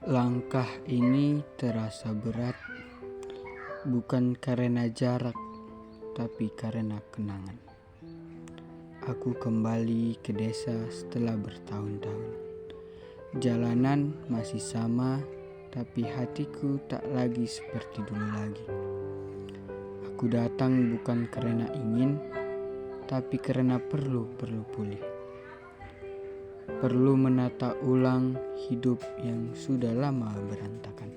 Langkah ini terasa berat, bukan karena jarak, tapi karena kenangan. Aku kembali ke desa setelah bertahun-tahun. Jalanan masih sama, tapi hatiku tak lagi seperti dulu lagi. Aku datang bukan karena ingin, tapi karena perlu pulih. Perlu menata ulang hidup yang sudah lama berantakan.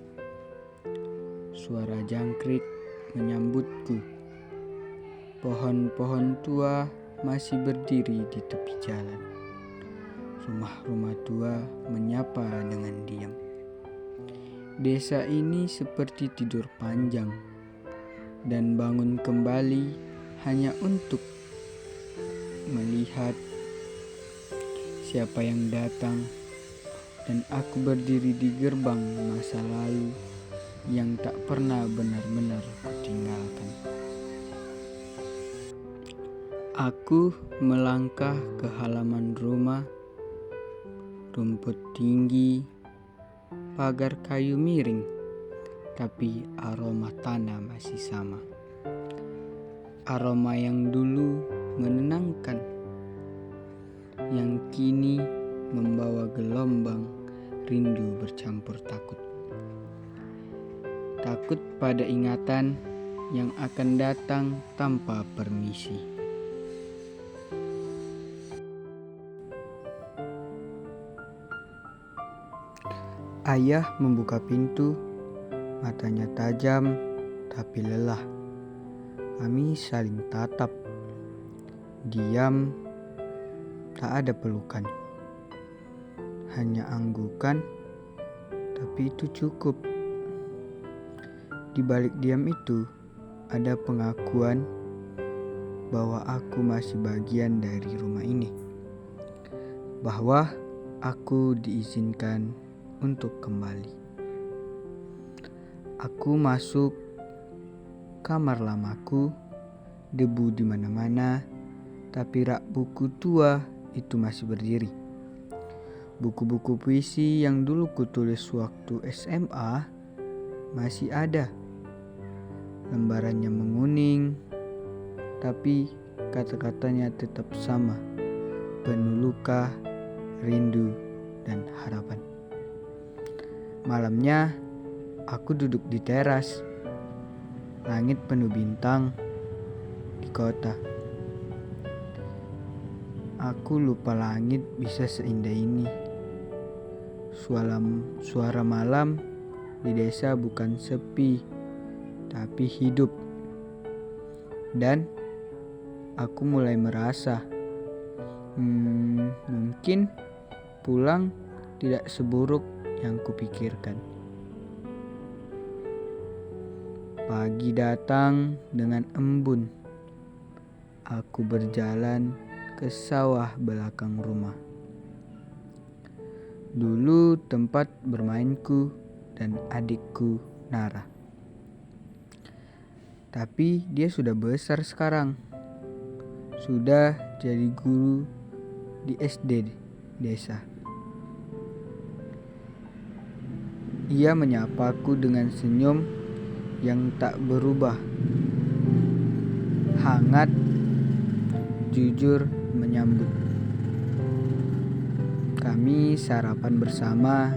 Suara jangkrik menyambutku. Pohon-pohon tua masih berdiri di tepi jalan. Rumah-rumah tua menyapa dengan diam. Desa ini seperti tidur panjang dan bangun kembali hanya untuk melihat siapa yang datang, dan aku berdiri di gerbang masa lalu yang tak pernah benar-benar kutinggalkan. Aku melangkah ke halaman rumah, rumput tinggi, pagar kayu miring, tapi aroma tanah masih sama. Aroma yang dulu menenangkan, yang kini membawa gelombang rindu bercampur takut. Takut pada ingatan yang akan datang tanpa permisi. Ayah membuka pintu, matanya tajam tapi lelah. Kami saling tatap, diam. Tak ada pelukan, hanya anggukan, tapi itu cukup. Di balik diam itu ada pengakuan bahwa aku masih bagian dari rumah ini, bahwa aku diizinkan untuk kembali. Aku masuk kamar lamaku, debu di mana-mana, tapi rak buku tua itu masih berdiri. Buku-buku puisi yang dulu kutulis waktu SMA masih ada. Lembarannya menguning, tapi kata-katanya tetap sama, penuh luka, rindu, dan harapan. Malamnya aku duduk di teras, langit penuh bintang di kota. Aku lupa langit bisa seindah ini. Suara malam di desa bukan sepi, tapi hidup. Dan aku mulai merasa, mungkin pulang tidak seburuk yang kupikirkan. Pagi datang dengan embun. Aku berjalan ke sawah belakang rumah. Dulu tempat bermainku dan adikku Nara. Tapi dia sudah besar sekarang. Sudah jadi guru di SD desa. Ia menyapaku dengan senyum yang tak berubah. Hangat, jujur menyambut. Kami sarapan bersama,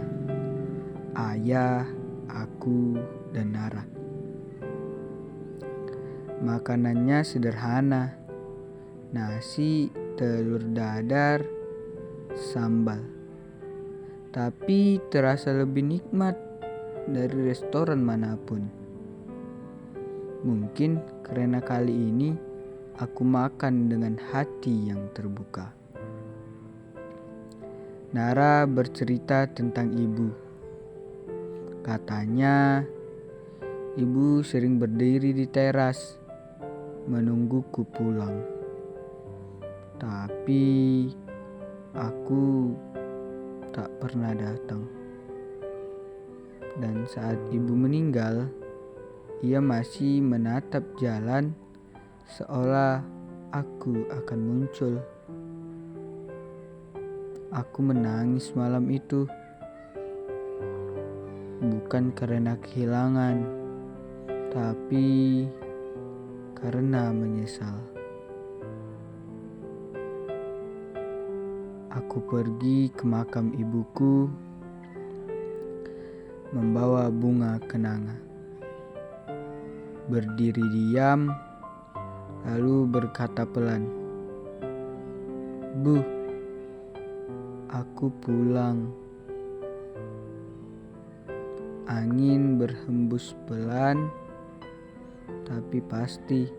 ayah, aku, dan Nara. Makanannya sederhana, nasi, telur dadar, sambal. Tapi terasa lebih nikmat dari restoran manapun. Mungkin karena kali ini aku makan dengan hati yang terbuka. Nara bercerita tentang ibu. Katanya, ibu sering berdiri di teras menungguku pulang. Tapi aku tak pernah datang. Dan saat ibu meninggal, ia masih menatap jalan seolah aku akan muncul. Aku menangis malam itu. bukan karena kehilangan, tapi karena menyesal. Aku pergi ke makam ibuku, membawa bunga kenanga. Berdiri diam, lalu berkata pelan, "Bu, aku pulang." Angin berhembus pelan, tapi pasti.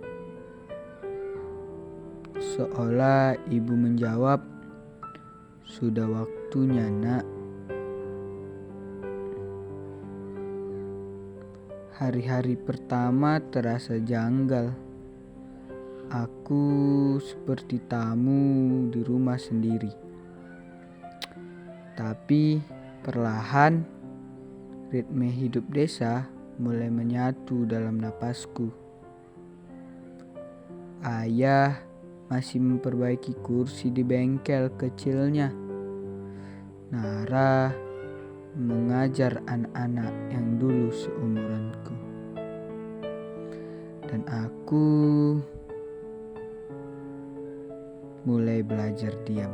Seolah ibu menjawab, "Sudah waktunya, Nak." Hari-hari pertama terasa janggal. Aku seperti tamu di rumah sendiri. Tapi perlahan ritme hidup desa mulai menyatu dalam napasku. Ayah masih memperbaiki kursi di bengkel kecilnya. Nara mengajar anak-anak yang dulu seumuranku. Dan aku mulai belajar diam.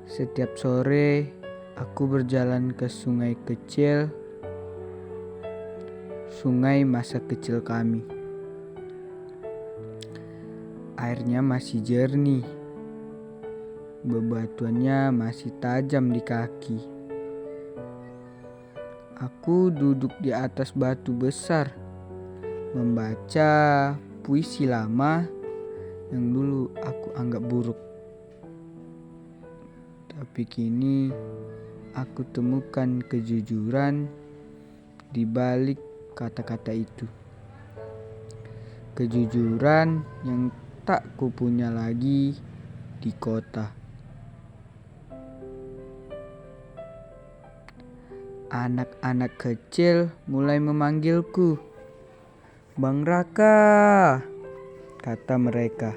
Setiap sore aku berjalan ke sungai kecil, sungai masa kecil kami. Airnya masih jernih, bebatuannya masih tajam di kaki. Aku duduk di atas batu besar, membaca puisi lama yang dulu aku anggap buruk. Tapi kini aku temukan kejujuran di balik kata-kata itu. Kejujuran yang tak kupunya lagi di kota. Anak-anak kecil mulai memanggilku, "Bang Raka," kata mereka.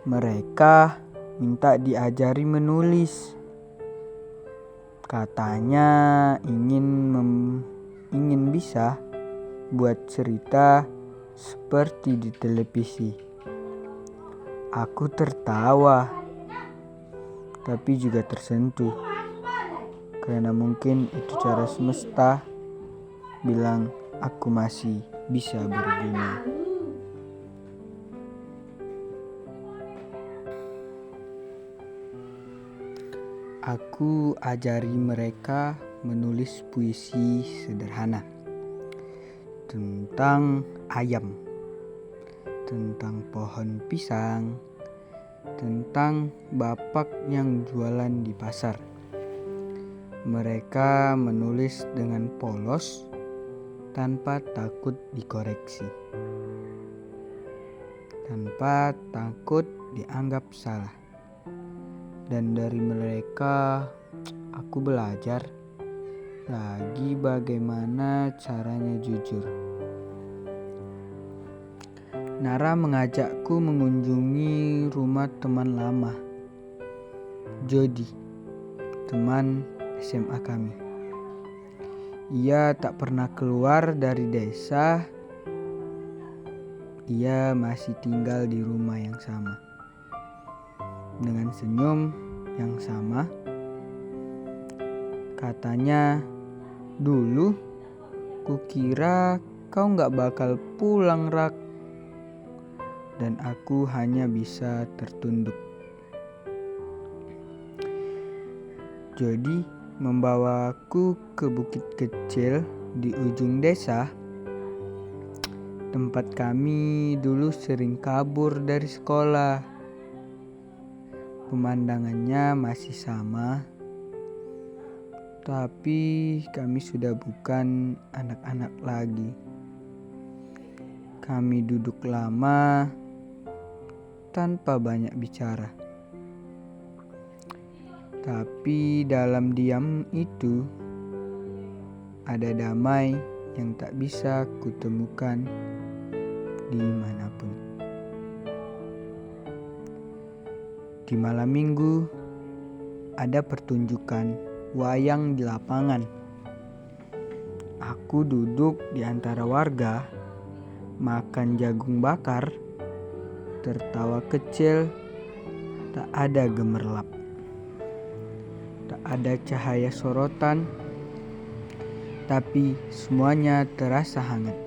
Mereka minta diajari menulis. Katanya ingin bisa buat cerita seperti di televisi. Aku tertawa, tapi juga tersentuh. Karena mungkin itu cara semesta bilang aku masih bisa berguna. Aku ajari mereka menulis puisi sederhana tentang ayam, tentang pohon pisang, tentang bapak yang jualan di pasar. Mereka menulis dengan polos tanpa takut dikoreksi, tanpa takut dianggap salah. Dan dari mereka aku belajar lagi bagaimana caranya jujur. Nara mengajakku mengunjungi rumah teman lama, Jody, teman SMA kami. Ia tak pernah keluar dari desa. Ia masih tinggal di rumah yang sama. Dengan senyum yang sama, katanya, "Dulu kukira kau gak bakal pulang, Rak." Dan aku hanya bisa tertunduk. Jody membawaku ke bukit kecil di ujung desa. Tempat kami dulu sering kabur dari sekolah. Pemandangannya masih sama, tapi kami sudah bukan anak-anak lagi. Kami duduk lama tanpa banyak bicara. Tapi dalam diam itu ada damai yang tak bisa kutemukan dimanapun. Di malam minggu, ada pertunjukan wayang di lapangan. Aku duduk di antara warga, makan jagung bakar, tertawa kecil, tak ada gemerlap. Tak ada cahaya sorotan, tapi semuanya terasa hangat.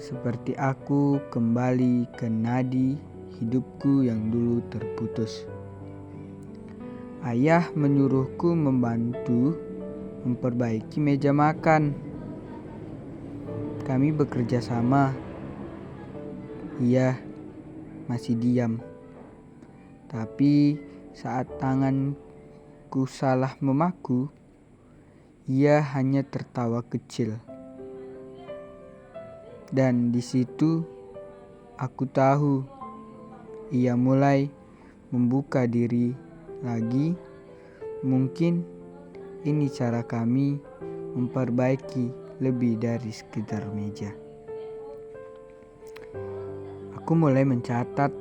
Seperti aku kembali ke nadi hidupku yang dulu terputus. Ayah menyuruhku membantu memperbaiki meja makan. Kami bekerja sama. Ia masih diam. Tapi saat tanganku salah memaku, ia hanya tertawa kecil. Dan di situ aku tahu ia mulai membuka diri lagi. Mungkin ini cara kami memperbaiki lebih dari sekedar meja. Aku mulai mencatat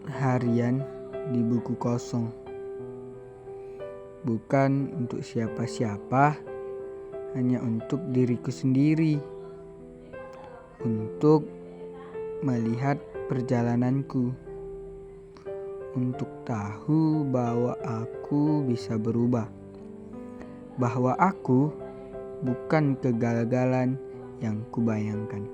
harian di buku kosong. Bukan untuk siapa-siapa, hanya untuk diriku sendiri. Untuk melihat perjalananku. Untuk tahu bahwa aku bisa berubah. Bahwa aku bukan kegagalan yang kubayangkan.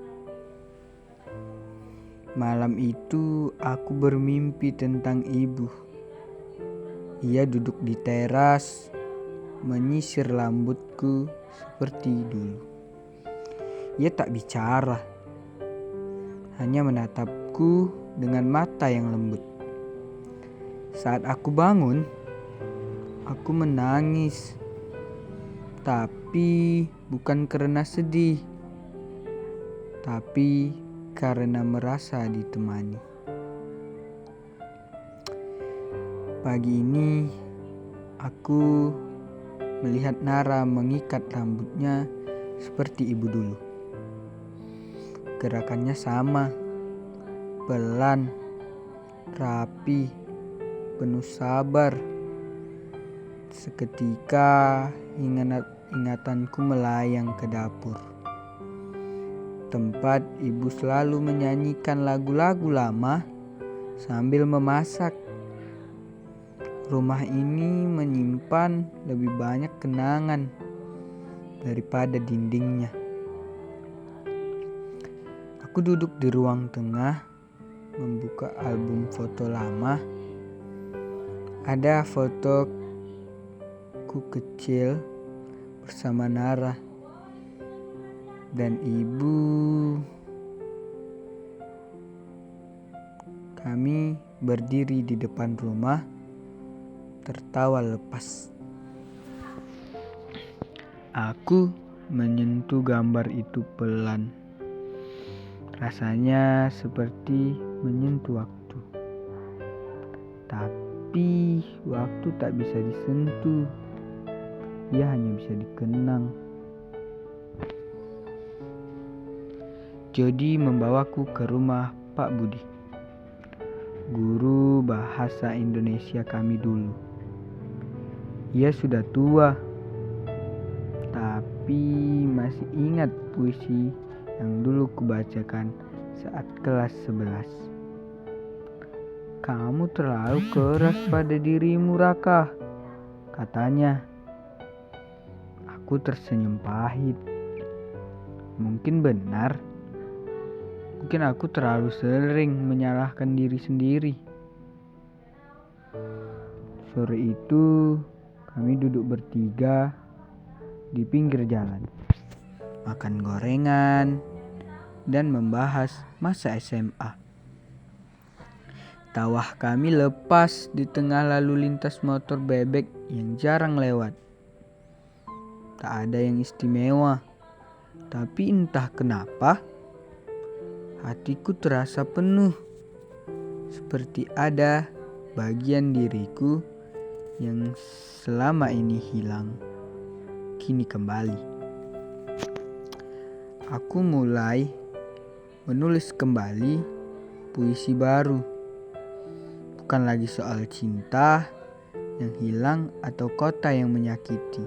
Malam itu aku bermimpi tentang ibu. Ia duduk di teras, menyisir rambutku seperti dulu. Ia tak bicara, hanya menatapku dengan mata yang lembut. Saat aku bangun, aku menangis. Tapi bukan karena sedih, tapi karena merasa ditemani. Pagi ini aku melihat Nara mengikat rambutnya seperti ibu dulu. Gerakannya sama, pelan, rapi, penuh sabar. Seketika ingatanku melayang ke dapur. Tempat ibu selalu menyanyikan lagu-lagu lama sambil memasak. Rumah ini menyimpan lebih banyak kenangan daripada dindingnya. Aku duduk di ruang tengah, membuka album foto lama. Ada fotoku kecil bersama Nara dan ibu. Kami berdiri di depan rumah, tertawa lepas. Aku menyentuh gambar itu pelan. Rasanya seperti menyentuh waktu. Tapi waktu tak bisa disentuh. Ia hanya bisa dikenang. Jody membawaku ke rumah Pak Budi, guru bahasa Indonesia kami dulu. Ia sudah tua, tapi masih ingat puisi yang dulu kubacakan saat kelas 11. Kamu terlalu keras pada dirimu, Raka, katanya. Aku tersenyum pahit. Mungkin benar. Mungkin aku terlalu sering menyalahkan diri sendiri. Sore itu kami duduk bertiga di pinggir jalan, makan gorengan dan membahas masa SMA. Tawa kami lepas di tengah lalu lintas motor bebek yang jarang lewat. Tak ada yang istimewa, tapi entah kenapa hatiku terasa penuh, seperti ada bagian diriku yang selama ini hilang, kini kembali. Aku mulai menulis kembali puisi baru. Bukan lagi soal cinta yang hilang atau kota yang menyakiti,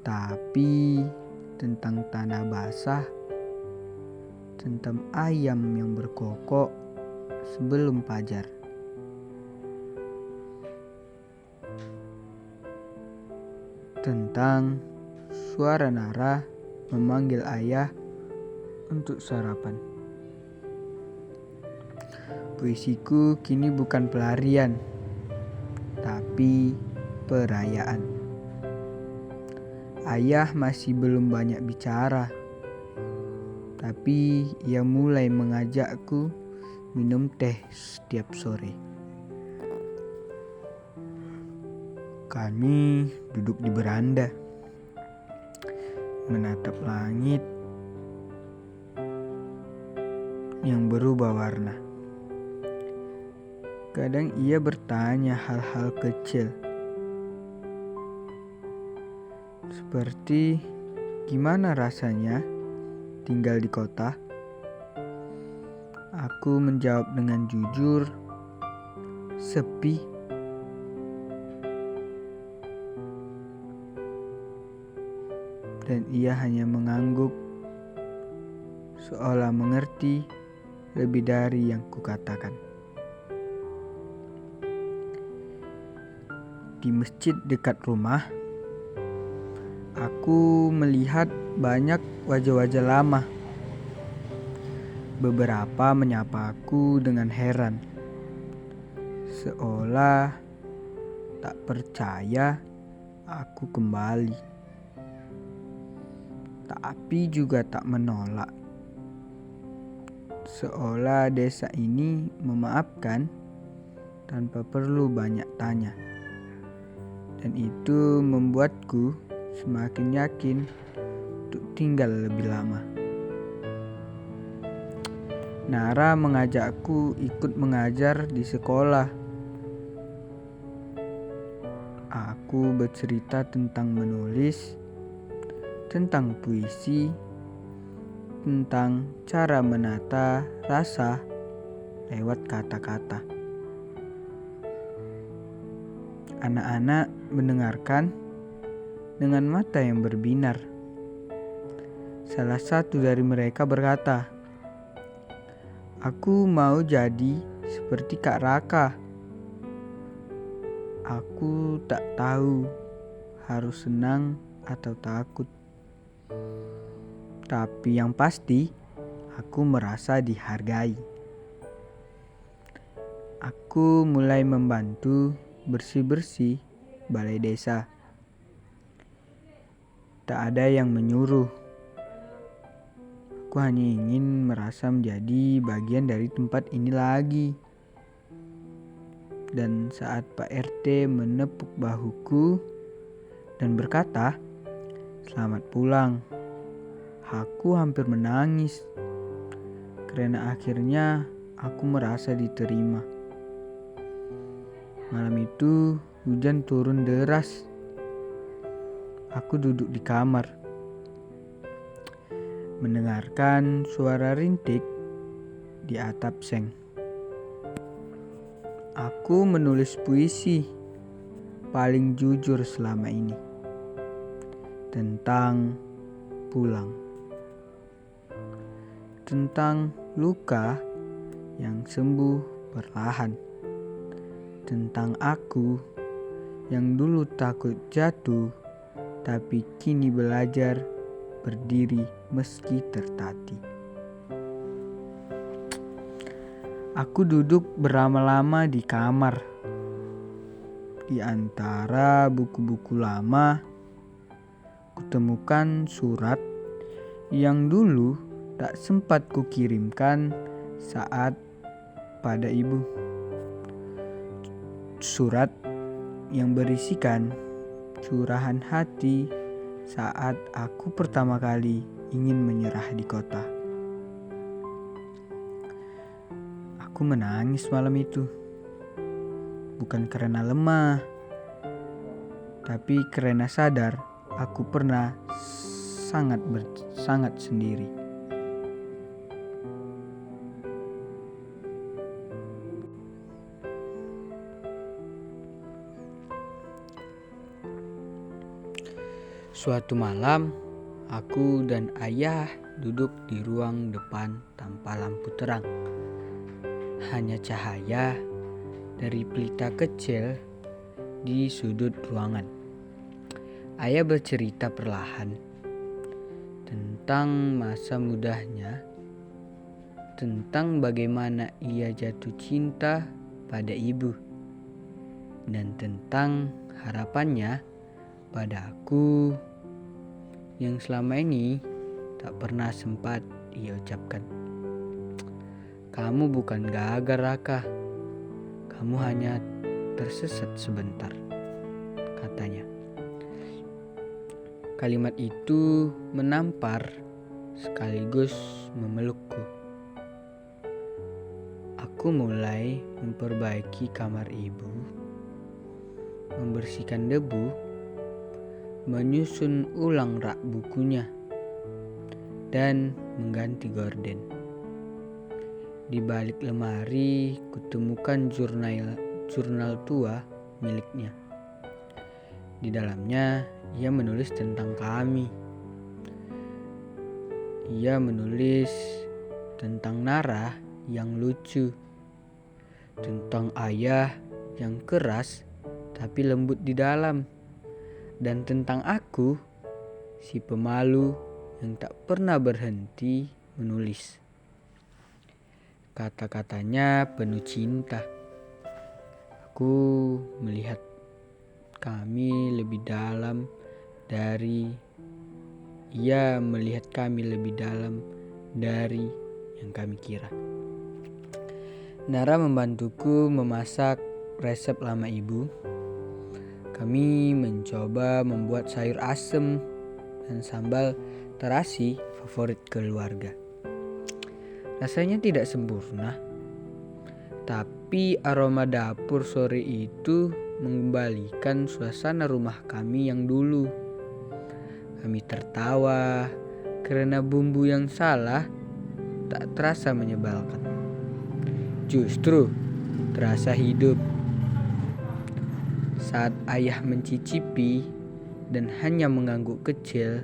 tapi tentang tanah basah, tentang ayam yang berkokok sebelum fajar. Tentang suara Nara memanggil ayah untuk sarapan. Puisiku kini bukan pelarian, tapi perayaan. Ayah masih belum banyak bicara, tapi ia mulai mengajakku minum teh setiap sore. Kami duduk di beranda, menatap langit yang berubah warna. Kadang ia bertanya hal-hal kecil, seperti gimana rasanya tinggal di kota. Aku menjawab dengan jujur, sepi. Dan ia hanya mengangguk, seolah mengerti lebih dari yang kukatakan. Di masjid dekat rumah, aku melihat banyak wajah-wajah lama. Beberapa menyapa aku dengan heran, seolah tak percaya aku kembali. Tapi juga tak menolak, seolah desa ini memaafkan tanpa perlu banyak tanya. Dan itu membuatku semakin yakin untuk tinggal lebih lama. Nara mengajakku ikut mengajar di sekolah. Aku bercerita tentang menulis, tentang puisi, tentang cara menata rasa lewat kata-kata. Anak-anak mendengarkan dengan mata yang berbinar. Salah satu dari mereka berkata, "Aku mau jadi seperti Kak Raka." Aku tak tahu harus senang atau takut. Tapi yang pasti, aku merasa dihargai. Aku mulai membantu bersih-bersih balai desa. Tak ada yang menyuruh. Aku hanya ingin merasa menjadi bagian dari tempat ini lagi. Dan saat Pak RT menepuk bahuku dan berkata, "Selamat pulang," aku hampir menangis, karena akhirnya aku merasa diterima. Malam itu hujan turun deras. Aku duduk di kamar, mendengarkan suara rintik di atap seng. Aku menulis puisi paling jujur selama ini, tentang pulang, tentang luka yang sembuh perlahan, tentang aku yang dulu takut jatuh tapi kini belajar berdiri meski tertatih. Aku duduk berlama-lama di kamar. Di antara buku-buku lama, kutemukan surat yang dulu tak sempat kukirimkan saat pada ibu. Surat yang berisikan curahan hati saat aku pertama kali ingin menyerah di kota. Aku menangis malam itu, bukan karena lemah, tapi karena sadar aku pernah sangat sendiri. Suatu malam, aku dan ayah duduk di ruang depan tanpa lampu terang. Hanya cahaya dari pelita kecil di sudut ruangan. Ayah bercerita perlahan tentang masa mudanya, tentang bagaimana ia jatuh cinta pada ibu, dan tentang harapannya pada aku yang selama ini tak pernah sempat ia ucapkan. Kamu bukan gagal, Raka. Kamu hanya tersesat sebentar, katanya. Kalimat itu menampar sekaligus memelukku. Aku mulai memperbaiki kamar ibu, membersihkan debu, menyusun ulang rak bukunya, dan mengganti gorden. Di balik lemari kutemukan jurnal tua miliknya. Di dalamnya ia menulis tentang kami. Ia menulis tentang Nara yang lucu, tentang ayah yang keras tapi lembut di dalam, dan tentang aku, si pemalu yang tak pernah berhenti menulis. Kata-katanya penuh cinta. Aku melihat kami lebih dalam dari ia melihat kami lebih dalam dari yang kami kira. Nara membantuku memasak resep lama ibu. Kami mencoba membuat sayur asem dan sambal terasi favorit keluarga. Rasanya tidak sempurna, tapi aroma dapur sore itu mengembalikan suasana rumah kami yang dulu. Kami tertawa karena bumbu yang salah tak terasa menyebalkan. Justru terasa hidup. Saat ayah mencicipi dan hanya mengangguk kecil,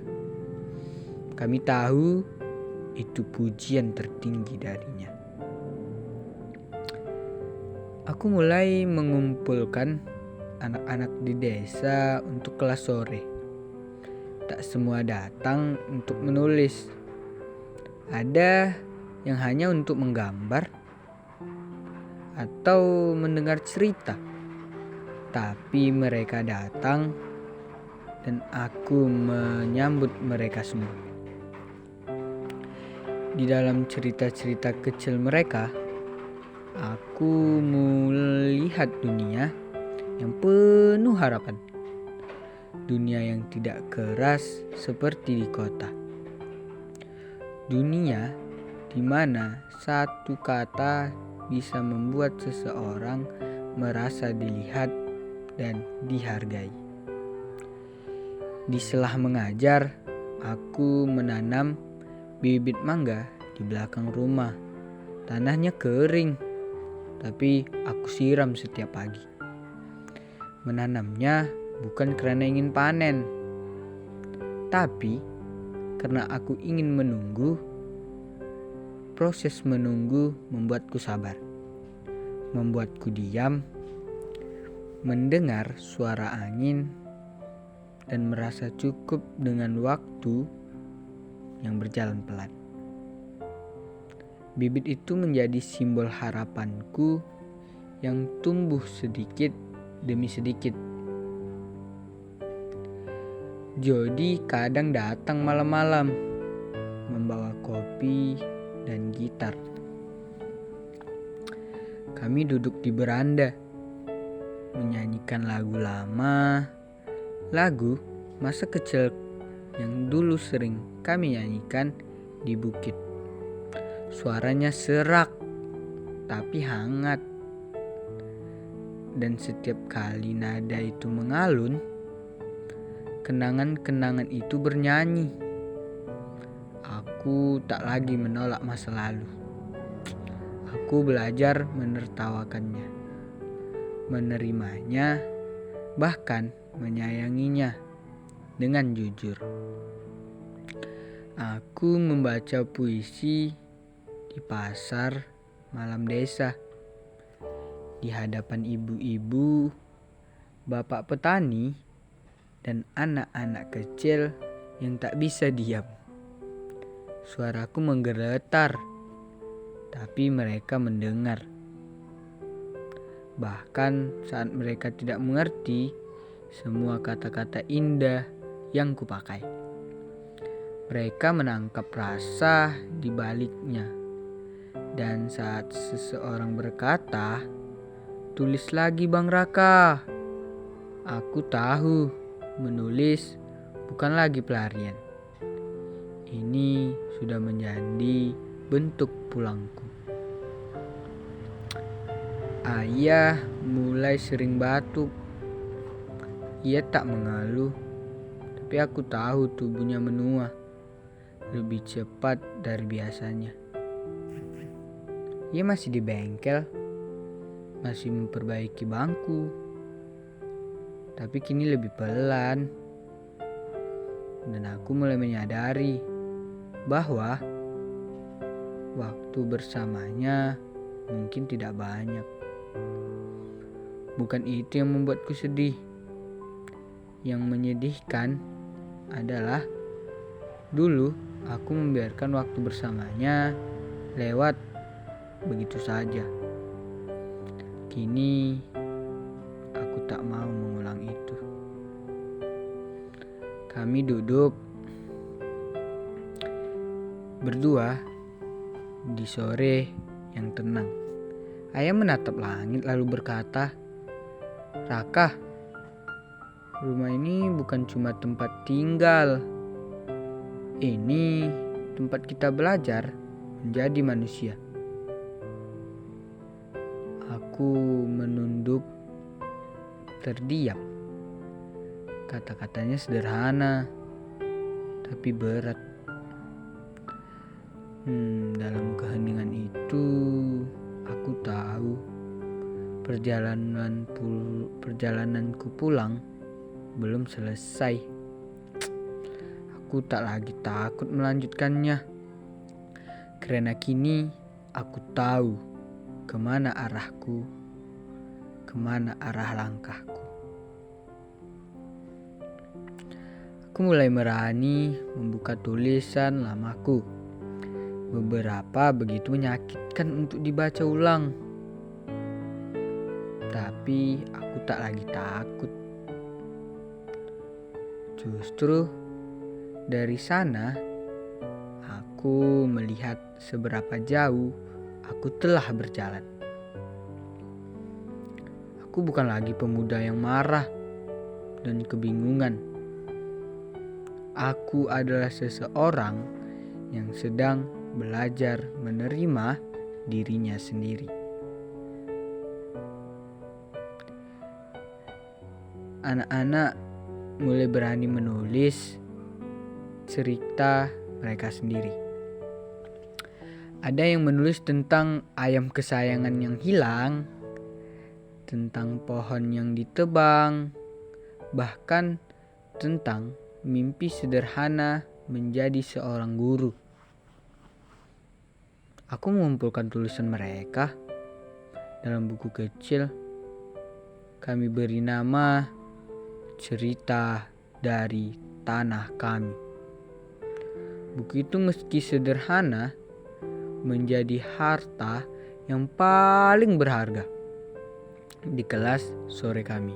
kami tahu itu pujian tertinggi darinya. Aku mulai mengumpulkan anak-anak di desa untuk kelas sore. Tak semua datang untuk menulis. Ada yang hanya untuk menggambar atau mendengar cerita. Tapi mereka datang dan aku menyambut mereka semua. Di dalam cerita-cerita kecil mereka, aku melihat dunia yang penuh harapan. Dunia yang tidak keras seperti di kota. Dunia di mana satu kata bisa membuat seseorang merasa dilihat dan dihargai. Di sela mengajar, aku menanam bibit mangga di belakang rumah. Tanahnya kering, tapi aku siram setiap pagi. Menanamnya bukan karena ingin panen, tapi karena aku ingin menunggu. Proses menunggu membuatku sabar, membuatku diam, mendengar suara angin, dan merasa cukup dengan waktu yang berjalan pelan. Bibit itu menjadi simbol harapanku yang tumbuh sedikit demi sedikit. Jody kadang datang malam-malam, membawa kopi dan gitar. Kami duduk di beranda, menyanyikan lagu lama, lagu masa kecil yang dulu sering kami nyanyikan di bukit. Suaranya serak, tapi hangat. Dan setiap kali nada itu mengalun, kenangan-kenangan itu bernyanyi. Aku tak lagi menolak masa lalu. Aku belajar menertawakannya, menerimanya, bahkan menyayanginya. dengan jujur. Aku membaca puisi di pasar malam desa, di hadapan ibu-ibu, bapak petani, dan anak-anak kecil yang tak bisa diam. Suaraku menggeletar, tapi mereka mendengar. Bahkan saat mereka tidak mengerti semua kata-kata indah yang kupakai, mereka menangkap rasa di baliknya. Dan saat seseorang berkata, "Tulis lagi Bang Raka," aku tahu menulis bukan lagi pelarian. Ini sudah menjadi bentuk pulangku. Ayah mulai sering batuk. Ia tak mengeluh, tapi aku tahu tubuhnya menua lebih cepat dari biasanya. Ia masih di bengkel, masih memperbaiki bangku, tapi kini lebih pelan. Dan aku mulai menyadari bahwa waktu bersamanya mungkin tidak banyak. Bukan itu yang membuatku sedih. Yang menyedihkan adalah dulu aku membiarkan waktu bersamanya lewat begitu saja. Kini aku tak mau mengulang itu. Kami duduk berdua di sore yang tenang. Ayah menatap langit lalu berkata, "Raka, rumah ini bukan cuma tempat tinggal. Ini tempat kita belajar menjadi manusia." Aku menunduk terdiam. Kata-katanya sederhana, tapi berat. Dalam keheningan itu, aku tahu perjalananku pulang belum selesai. Aku tak lagi takut melanjutkannya, karena kini aku tahu kemana arahku, kemana arah langkahku. Aku mulai berani membuka tulisan lamaku. Beberapa begitu menyakitkan untuk dibaca ulang. Tapi aku tak lagi takut. Justru dari sana aku melihat seberapa jauh aku telah berjalan. Aku bukan lagi pemuda yang marah dan kebingungan. Aku adalah seseorang yang sedang belajar menerima dirinya sendiri. Anak-anak mulai berani menulis cerita mereka sendiri. Ada yang menulis tentang ayam kesayangan yang hilang, tentang pohon yang ditebang, bahkan tentang mimpi sederhana menjadi seorang guru. Aku mengumpulkan tulisan mereka dalam buku kecil. Kami beri nama Cerita dari Tanah Kami. Buku itu meski sederhana menjadi harta yang paling berharga di kelas sore kami.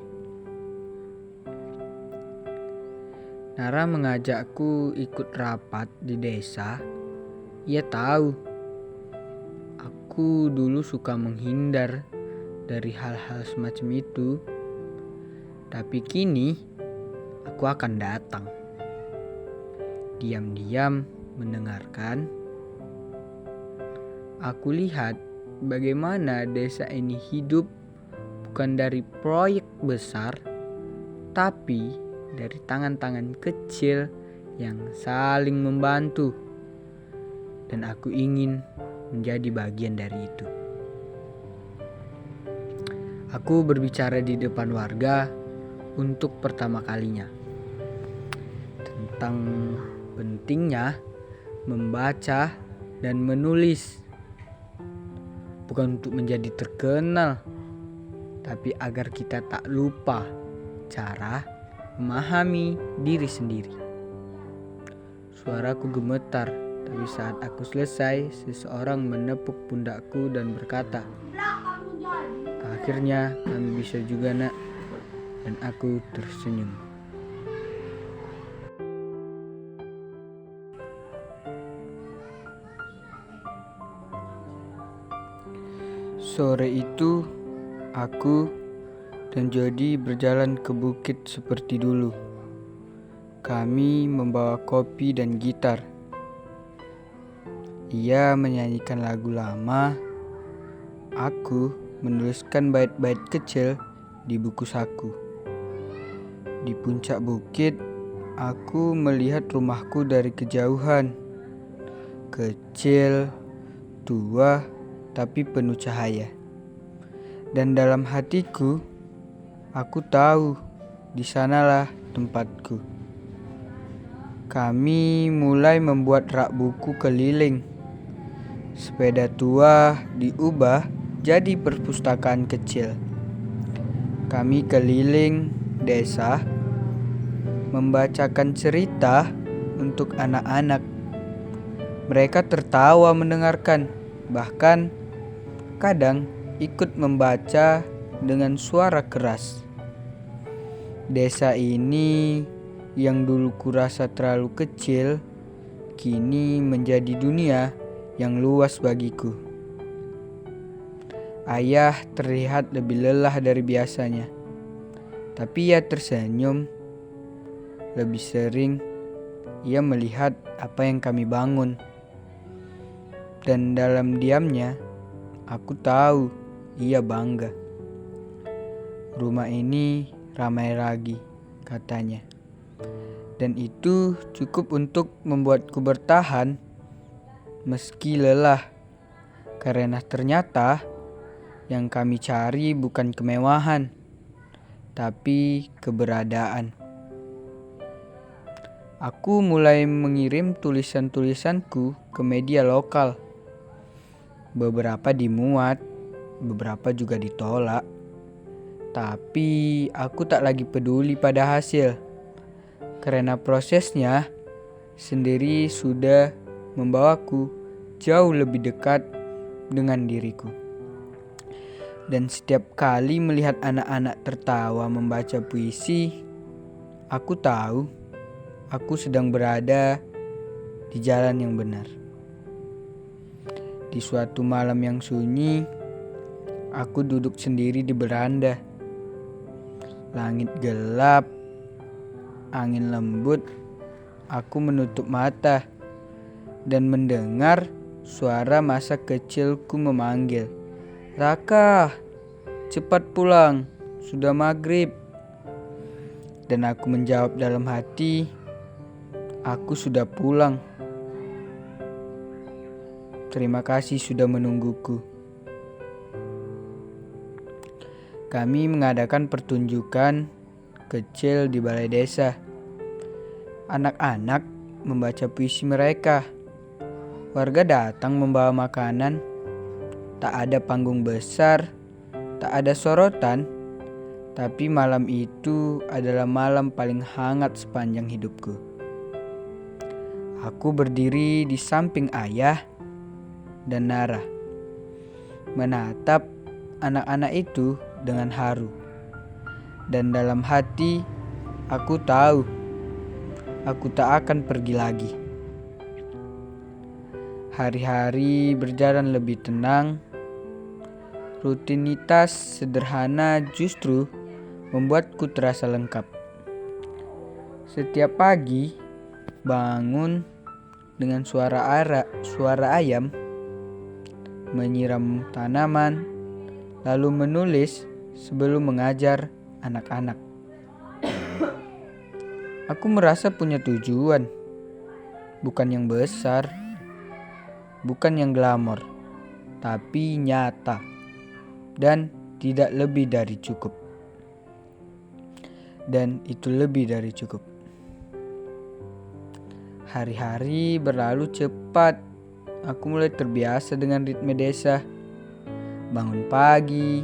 Nara mengajakku ikut rapat di desa. Ia tahu aku dulu suka menghindar dari hal-hal semacam itu. Tapi kini aku akan datang. Diam-diam mendengarkan. Aku lihat bagaimana desa ini hidup bukan dari proyek besar, tapi dari tangan-tangan kecil yang saling membantu. Dan aku ingin menjadi bagian dari itu. Aku berbicara di depan warga untuk pertama kalinya. tentang pentingnya membaca dan menulis. Bukan untuk menjadi terkenal, tapi agar kita tak lupa cara memahami diri sendiri. Suaraku gemetar, tapi saat aku selesai, seseorang menepuk pundakku dan berkata, "Akhirnya kami bisa juga, Nak." Dan aku tersenyum. Sore itu, aku dan Jody berjalan ke bukit seperti dulu. Kami membawa kopi dan gitar. Ia menyanyikan lagu lama. Aku menuliskan bait-bait kecil di buku saku. Di puncak bukit, aku melihat rumahku dari kejauhan. Kecil, tua, tapi penuh cahaya. Dan dalam hatiku, aku tahu di sanalah tempatku. Kami mulai membuat rak buku keliling. Sepeda tua diubah jadi perpustakaan kecil. Kami keliling desa, membacakan cerita untuk anak-anak. Mereka tertawa mendengarkan, bahkan kadang ikut membaca dengan suara keras. Desa ini yang dulu kurasa terlalu kecil, kini menjadi dunia yang luas bagiku. Ayah terlihat lebih lelah dari biasanya, tapi ia tersenyum. Lebih sering ia melihat apa yang kami bangun. Dan dalam diamnya, aku tahu ia bangga. Rumah ini ramai lagi, katanya. Dan itu cukup untuk membuatku bertahan meski lelah. Karena ternyata yang kami cari bukan kemewahan, tapi keberadaan. Aku mulai mengirim tulisan-tulisanku ke media lokal. Beberapa dimuat, beberapa juga ditolak. Tapi aku tak lagi peduli pada hasil, karena prosesnya sendiri sudah membawaku jauh lebih dekat dengan diriku. Dan setiap kali melihat anak-anak tertawa membaca puisi, aku tahu aku sedang berada di jalan yang benar. Di suatu malam yang sunyi, aku duduk sendiri di beranda. Langit gelap, angin lembut. Aku menutup mata dan mendengar suara masa kecilku memanggil, "Raka, cepat pulang, sudah maghrib." Dan aku menjawab dalam hati, "Aku sudah pulang. Terima kasih sudah menungguku." Kami mengadakan pertunjukan kecil di balai desa. Anak-anak membaca puisi mereka. Warga datang membawa makanan. Tak ada panggung besar, tak ada sorotan, tapi malam itu adalah malam paling hangat sepanjang hidupku. Aku berdiri di samping ayah dan Nara, menatap anak-anak itu dengan haru. Dan dalam hati, aku tahu aku tak akan pergi lagi. Hari-hari berjalan lebih tenang. Rutinitas sederhana justru membuatku terasa lengkap. Setiap pagi, bangun dengan suara ayam, menyiram tanaman, lalu menulis sebelum mengajar anak-anak. Aku merasa punya tujuan, bukan yang besar, bukan yang glamor, tapi nyata dan tidak lebih dari cukup. Dan itu lebih dari cukup. Hari-hari berlalu cepat. Aku mulai terbiasa dengan ritme desa. Bangun pagi,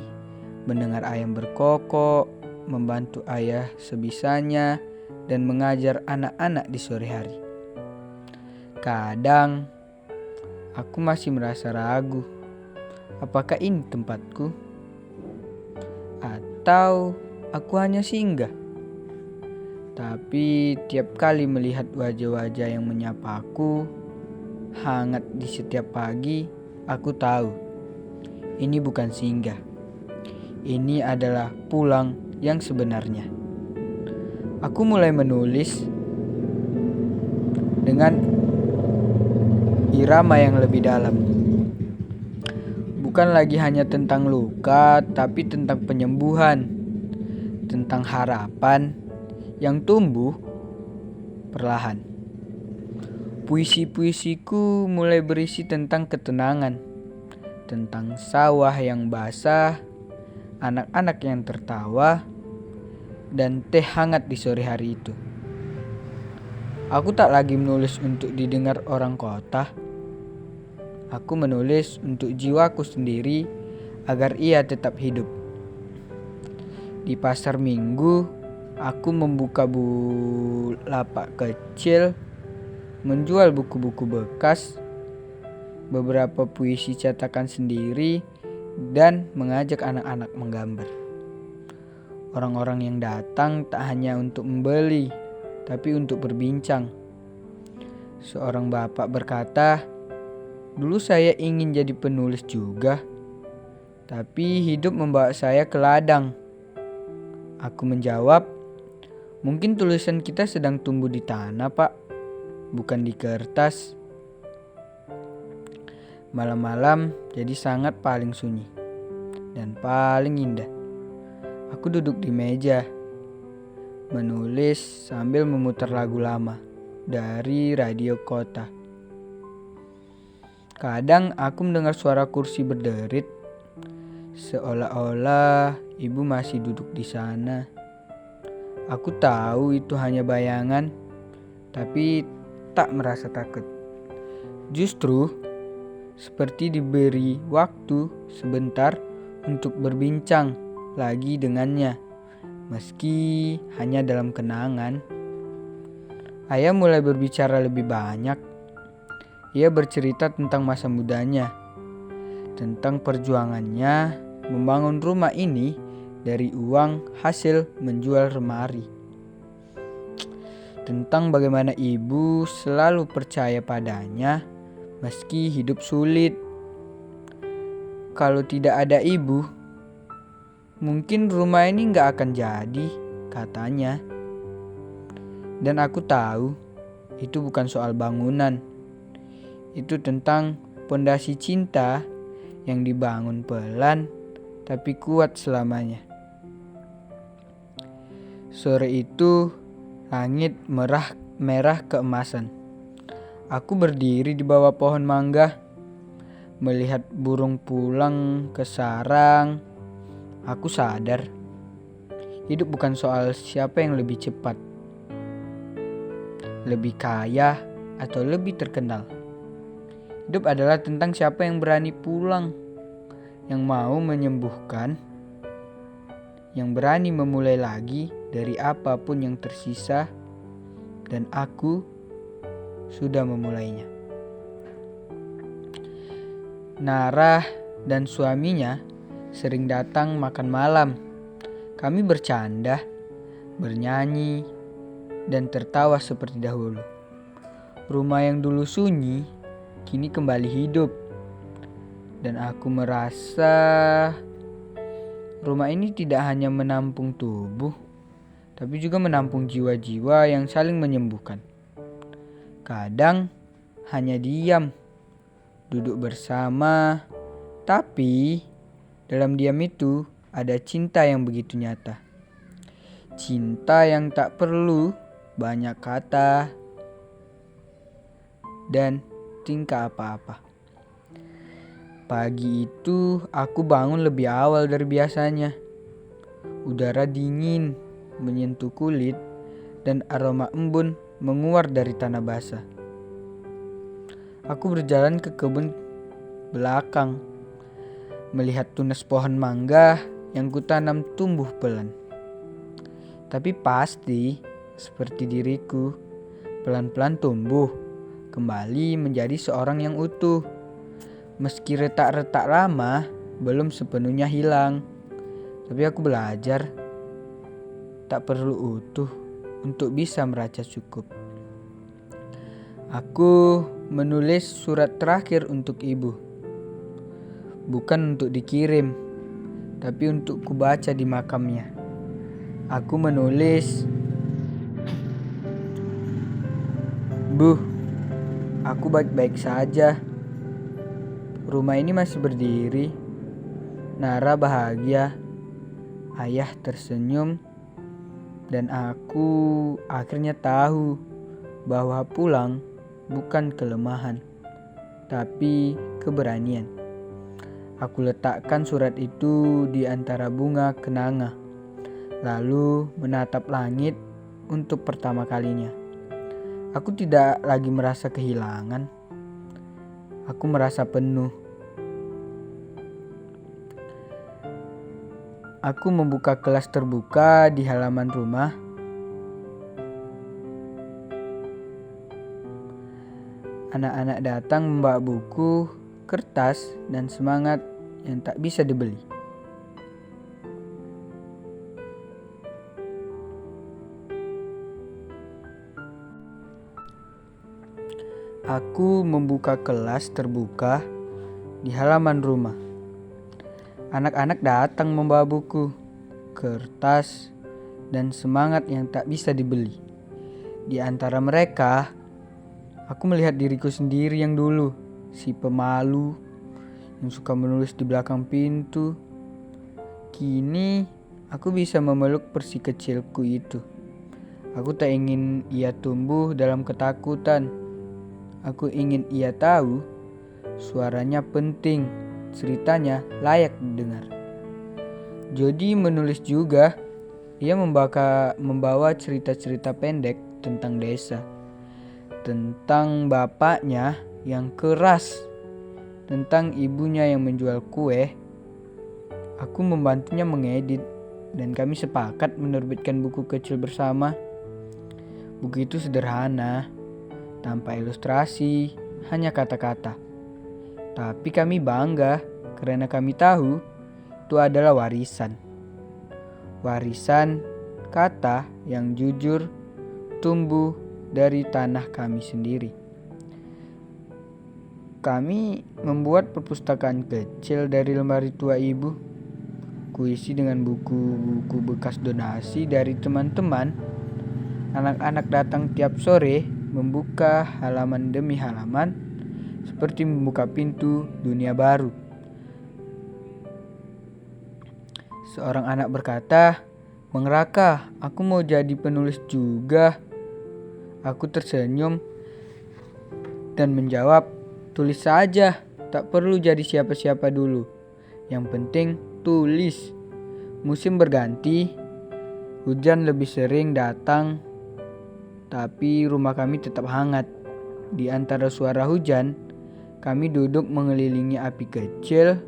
mendengar ayam berkokok, membantu ayah sebisanya, dan mengajar anak-anak di sore hari. Kadang, aku masih merasa ragu. Apakah ini tempatku? Atau aku hanya singgah? Tapi tiap kali melihat wajah-wajah yang menyapaku hangat di setiap pagi, aku tahu ini bukan singgah. Ini adalah pulang yang sebenarnya. Aku mulai menulis dengan irama yang lebih dalam. Bukan lagi hanya tentang luka, tapi tentang penyembuhan, tentang harapan yang tumbuh perlahan. Puisi-puisiku mulai berisi tentang ketenangan, tentang sawah yang basah, anak-anak yang tertawa, dan teh hangat di sore hari itu. Aku tak lagi menulis untuk didengar orang kota. Aku menulis untuk jiwaku sendiri agar ia tetap hidup. Di pasar minggu, aku membuka lapak kecil, menjual buku-buku bekas, beberapa puisi cetakan sendiri, dan mengajak anak-anak menggambar. Orang-orang yang datang tak hanya untuk membeli, tapi untuk berbincang. Seorang bapak berkata, "Dulu saya ingin jadi penulis juga, tapi hidup membawa saya ke ladang." Aku menjawab, "Mungkin tulisan kita sedang tumbuh di tanah, Pak, bukan di kertas." Malam-malam jadi sangat paling sunyi dan paling indah. Aku duduk di meja, menulis sambil memutar lagu lama dari radio kota. Kadang aku mendengar suara kursi berderit, seolah-olah ibu masih duduk di sana. Aku tahu itu hanya bayangan, tapi tak merasa takut. Justru seperti diberi waktu sebentar untuk berbincang lagi dengannya, meski hanya dalam kenangan. Ayah mulai berbicara lebih banyak. Ia bercerita tentang masa mudanya, tentang perjuangannya membangun rumah ini dari uang hasil menjual lemari, tentang bagaimana ibu selalu percaya padanya meski hidup sulit. Kalau tidak ada ibu, mungkin rumah ini gak akan jadi, katanya. Dan aku tahu itu bukan soal bangunan. Itu tentang pondasi cinta yang dibangun pelan tapi kuat selamanya. Sore itu langit merah keemasan. Aku berdiri di bawah pohon mangga, melihat burung pulang ke sarang. Aku sadar hidup bukan soal siapa yang lebih cepat, lebih kaya, atau lebih terkenal. Hidup adalah tentang siapa yang berani pulang, yang mau menyembuhkan, yang berani memulai lagi dari apapun yang tersisa, dan aku sudah memulainya. Nara dan suaminya sering datang makan malam. Kami bercanda, bernyanyi, dan tertawa seperti dahulu. Rumah yang dulu sunyi kini kembali hidup, dan aku merasa rumah ini tidak hanya menampung tubuh, tapi juga menampung jiwa-jiwa yang saling menyembuhkan. Kadang hanya diam, duduk bersama, tapi dalam diam itu ada cinta yang begitu nyata. Cinta yang tak perlu banyak kata dan tingkah apa-apa. Pagi itu aku bangun lebih awal dari biasanya. Udara dingin menyentuh kulit dan aroma embun menguar dari tanah basah. Aku berjalan ke kebun belakang, melihat tunas pohon mangga yang kutanam tumbuh pelan. Tapi pasti, seperti diriku, pelan-pelan tumbuh, kembali menjadi seorang yang utuh. Meski retak-retak lama, belum sepenuhnya hilang. Tapi aku belajar, tak perlu utuh untuk bisa merasa cukup. Aku menulis surat terakhir untuk ibu. Bukan untuk dikirim, tapi untuk kubaca di makamnya. Aku menulis, "Bu, aku baik-baik saja. Rumah ini masih berdiri. Nara bahagia. Ayah tersenyum. Dan aku akhirnya tahu bahwa pulang bukan kelemahan, tapi keberanian." Aku letakkan surat itu di antara bunga kenanga, lalu menatap langit untuk pertama kalinya. Aku tidak lagi merasa kehilangan. Aku merasa penuh. Aku membuka kelas terbuka di halaman rumah. Anak-anak datang membawa buku, kertas, dan semangat yang tak bisa dibeli. Aku membuka kelas terbuka di halaman rumah. Anak-anak datang membawa buku, kertas, dan semangat yang tak bisa dibeli. Di antara mereka, aku melihat diriku sendiri yang dulu, si pemalu, yang suka menulis di belakang pintu. Kini, aku bisa memeluk persi kecilku itu. Aku tak ingin ia tumbuh dalam ketakutan. Aku ingin ia tahu, suaranya penting, ceritanya layak didengar. Jody menulis juga. Ia membawa cerita-cerita pendek tentang desa, tentang bapaknya yang keras, tentang ibunya yang menjual kue. Aku membantunya mengedit, dan kami sepakat menerbitkan buku kecil bersama. Buku itu sederhana, tanpa ilustrasi, hanya kata-kata. Tapi kami bangga karena kami tahu itu adalah warisan. Warisan kata yang jujur tumbuh dari tanah kami sendiri. Kami membuat perpustakaan kecil dari lemari tua ibu. Kuisi dengan buku-buku bekas donasi dari teman-teman. Anak-anak datang tiap sore, membuka halaman demi halaman, seperti membuka pintu dunia baru. Seorang anak berkata, "Bang Raka, aku mau jadi penulis juga." Aku tersenyum dan menjawab, "Tulis saja, tak perlu jadi siapa-siapa dulu. Yang penting tulis." Musim berganti, hujan lebih sering datang, tapi rumah kami tetap hangat. Di antara suara hujan, kami duduk mengelilingi api kecil,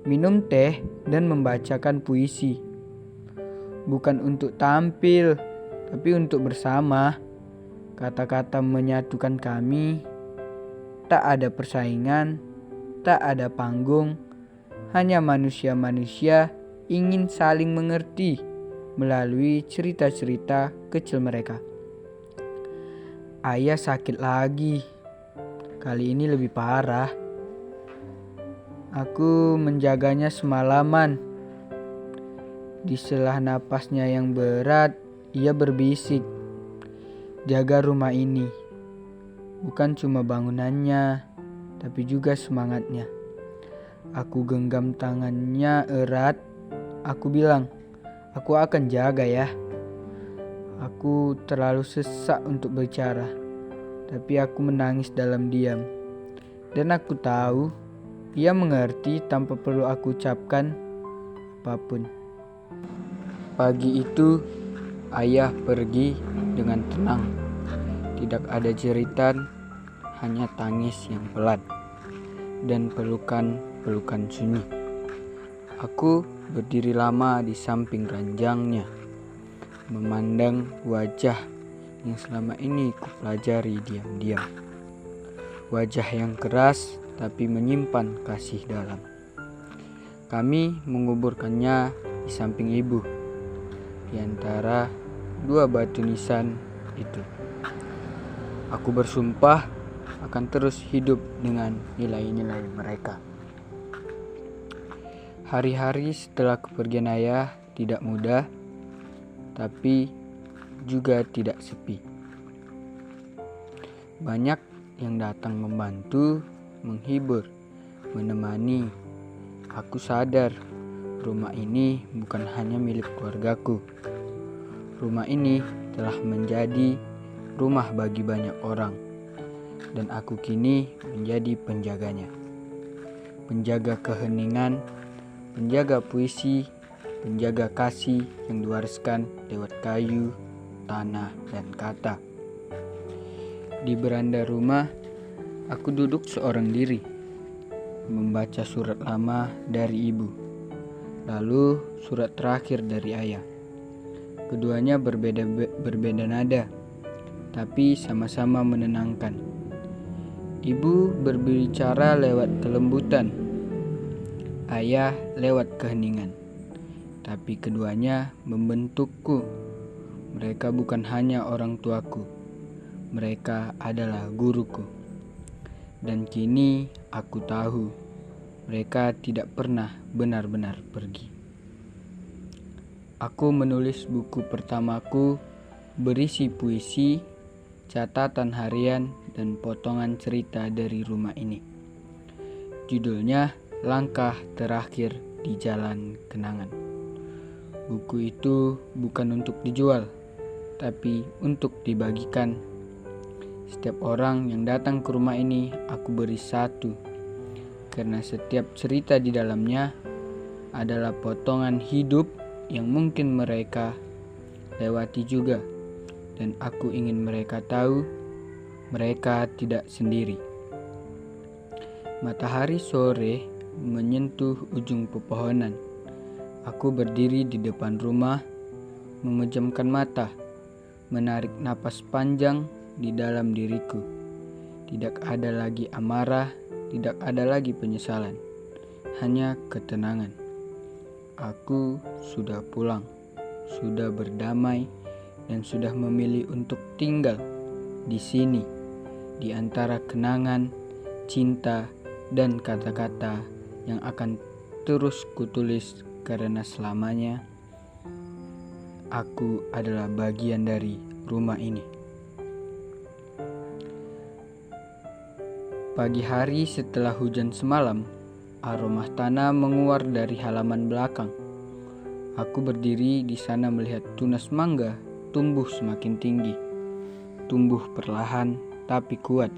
minum teh, dan membacakan puisi. Bukan untuk tampil, tapi untuk bersama. Kata-kata menyatukan kami. Tak ada persaingan, tak ada panggung, hanya manusia-manusia ingin saling mengerti melalui cerita-cerita kecil mereka. Ayah sakit lagi. Kali ini lebih parah. Aku menjaganya semalaman. Di sela napasnya yang berat, ia berbisik, "Jaga rumah ini. Bukan cuma bangunannya, tapi juga semangatnya." Aku genggam tangannya erat. Aku bilang, "Aku akan jaga ya." Aku terlalu sesak untuk bicara, tapi aku menangis dalam diam. Dan aku tahu, ia mengerti tanpa perlu aku ucapkan apapun. Pagi itu, ayah pergi dengan tenang. Tidak ada jeritan, hanya tangis yang pelan dan pelukan-pelukan sunyi. Aku berdiri lama di samping ranjangnya, memandang wajah yang selama ini kupelajari diam-diam. Wajah yang keras tapi menyimpan kasih dalam. Kami menguburkannya di samping ibu, di antara dua batu nisan itu. Aku bersumpah akan terus hidup dengan nilai-nilai mereka. Hari-hari setelah kepergian ayah tidak mudah, tapi juga tidak sepi. Banyak yang datang membantu, menghibur, menemani. Aku sadar rumah ini bukan hanya milik keluargaku. Rumah ini telah menjadi rumah bagi banyak orang, dan aku kini menjadi penjaganya. Penjaga keheningan, penjaga puisi, penjaga kasih yang diwariskan lewat kayu, tanah, dan kata. Di beranda rumah, aku duduk seorang diri, membaca surat lama dari ibu, lalu surat terakhir dari ayah. Keduanya berbeda nada, tapi sama-sama menenangkan. Ibu berbicara lewat kelembutan, ayah lewat keheningan. Tapi keduanya membentukku. Mereka bukan hanya orang tuaku, mereka adalah guruku. Dan kini aku tahu, mereka tidak pernah benar-benar pergi. Aku menulis buku pertamaku berisi puisi, catatan harian, dan potongan cerita dari rumah ini. Judulnya Langkah Terakhir di Jalan Kenangan. Buku itu bukan untuk dijual, tapi untuk dibagikan. Setiap orang yang datang ke rumah ini aku beri satu, karena setiap cerita di dalamnya adalah potongan hidup yang mungkin mereka lewati juga. Dan aku ingin mereka tahu, mereka tidak sendiri. Matahari sore menyentuh ujung pepohonan. Aku berdiri di depan rumah, memejamkan mata, menarik napas panjang di dalam diriku. Tidak ada lagi amarah, tidak ada lagi penyesalan, hanya ketenangan. Aku sudah pulang, sudah berdamai, dan sudah memilih untuk tinggal di sini, di antara kenangan, cinta, dan kata-kata yang akan terus kutulis, karena selamanya aku adalah bagian dari rumah ini. Pagi hari setelah hujan semalam, aroma tanah menguar dari halaman belakang. Aku berdiri di sana melihat tunas mangga tumbuh semakin tinggi, tumbuh perlahan tapi kuat,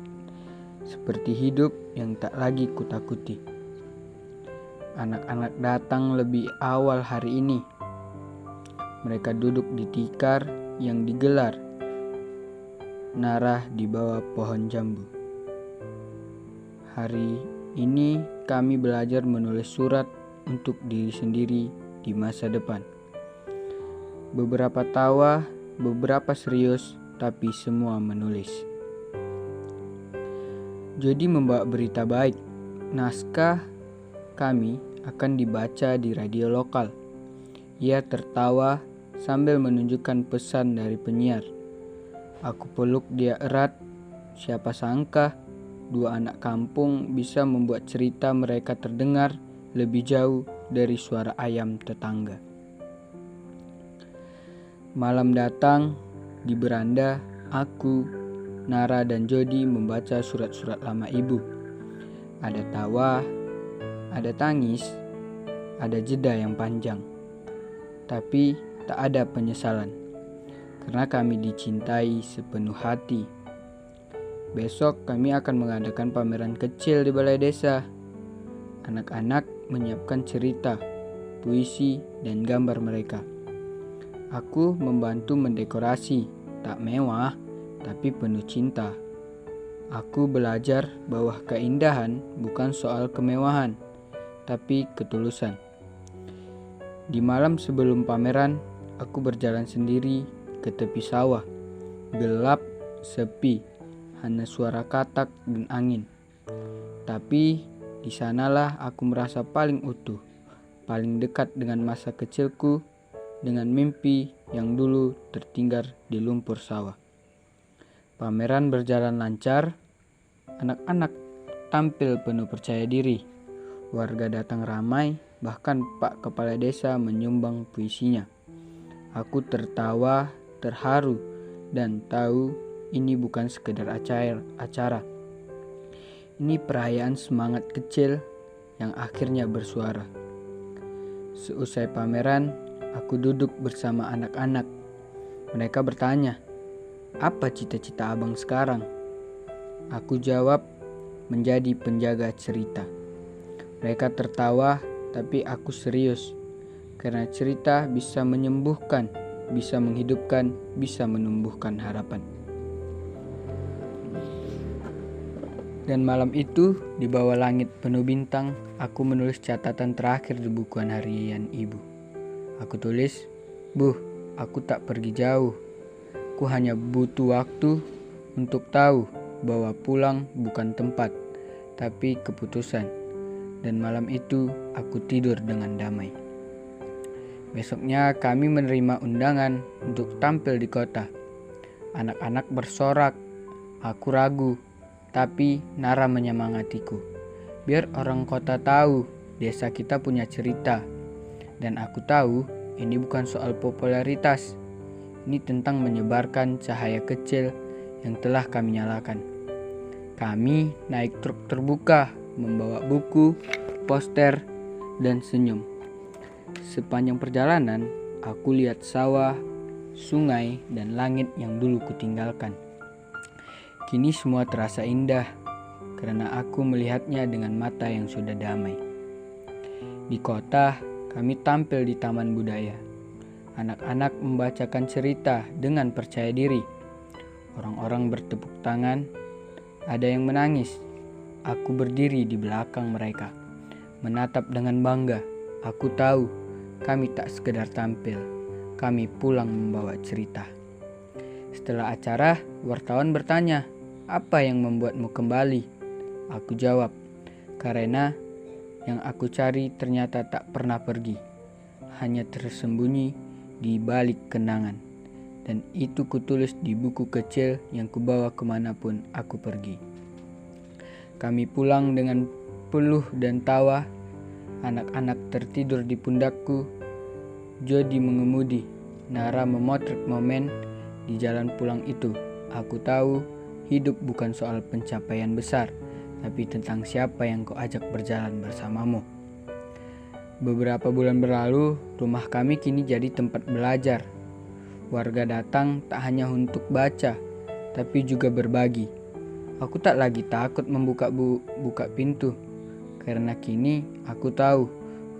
seperti hidup yang tak lagi kutakuti. Anak-anak datang lebih awal hari ini. Mereka duduk di tikar yang digelar Nara di bawah pohon jambu. Hari ini kami belajar menulis surat untuk diri sendiri di masa depan. Beberapa tawa, beberapa serius, tapi semua menulis. Jody membawa berita baik. Naskah kami akan dibaca di radio lokal. Ia tertawa sambil menunjukkan pesan dari penyiar. Aku peluk dia erat. Siapa sangka dua anak kampung bisa membuat cerita mereka terdengar lebih jauh dari suara ayam tetangga. Malam datang, di beranda aku, Nara, dan Jody membaca surat-surat lama ibu. Ada tawa, ada tangis, ada jeda yang panjang. Tapi tak ada penyesalan, karena kami dicintai sepenuh hati. Besok kami akan mengadakan pameran kecil di balai desa. Anak-anak menyiapkan cerita, puisi, dan gambar mereka. Aku membantu mendekorasi, tak mewah, tapi penuh cinta. Aku belajar bahwa keindahan bukan soal kemewahan, tapi ketulusan. Di malam sebelum pameran, aku berjalan sendiri ke tepi sawah. Gelap, sepi, hanya suara katak dan angin. Tapi di sanalah aku merasa paling utuh, paling dekat dengan masa kecilku, dengan mimpi yang dulu tertinggal di lumpur sawah. Pameran berjalan lancar, anak-anak tampil penuh percaya diri, warga datang ramai, bahkan Pak Kepala Desa menyumbang puisinya. Aku tertawa, terharu, dan tahu ini bukan sekedar acara. Ini perayaan semangat kecil yang akhirnya bersuara. Seusai pameran, aku duduk bersama anak-anak. Mereka bertanya, "Apa cita-cita abang sekarang?" Aku jawab, menjadi penjaga cerita. Mereka tertawa, tapi aku serius. Karena cerita bisa menyembuhkan, bisa menghidupkan, bisa menumbuhkan harapan. Dan malam itu, di bawah langit penuh bintang, aku menulis catatan terakhir di bukuan harian ibu. Aku tulis, "Bu, aku tak pergi jauh. Aku hanya butuh waktu untuk tahu bahwa pulang bukan tempat, tapi keputusan." Dan malam itu aku tidur dengan damai. Besoknya kami menerima undangan untuk tampil di kota. Anak-anak bersorak, aku ragu, tapi Nara menyemangatiku. Biar orang kota tahu desa kita punya cerita. Dan aku tahu ini bukan soal popularitas. Ini tentang menyebarkan cahaya kecil yang telah kami nyalakan. Kami naik truk terbuka, membawa buku, poster, dan senyum. Sepanjang perjalanan, aku lihat sawah, sungai, dan langit yang dulu kutinggalkan. Kini semua terasa indah, karena aku melihatnya dengan mata yang sudah damai. Di kota, kami tampil di Taman Budaya. Anak-anak membacakan cerita dengan percaya diri. Orang-orang bertepuk tangan, ada yang menangis. Aku berdiri di belakang mereka, menatap dengan bangga. Aku tahu kami tak sekedar tampil, kami pulang membawa cerita. Setelah acara, wartawan bertanya, "Apa yang membuatmu kembali?" Aku jawab, "Karena yang aku cari ternyata tak pernah pergi, hanya tersembunyi di balik kenangan. Dan itu kutulis di buku kecil yang kubawa kemanapun aku pergi." Kami pulang dengan peluh dan tawa. Anak-anak tertidur di pundakku. Jody mengemudi. Nara memotret momen di jalan pulang itu. Aku tahu hidup bukan soal pencapaian besar, tapi tentang siapa yang kau ajak berjalan bersamamu. Beberapa bulan berlalu, rumah kami kini jadi tempat belajar. Warga datang tak hanya untuk baca, tapi juga berbagi. Aku tak lagi takut buka pintu, karena kini aku tahu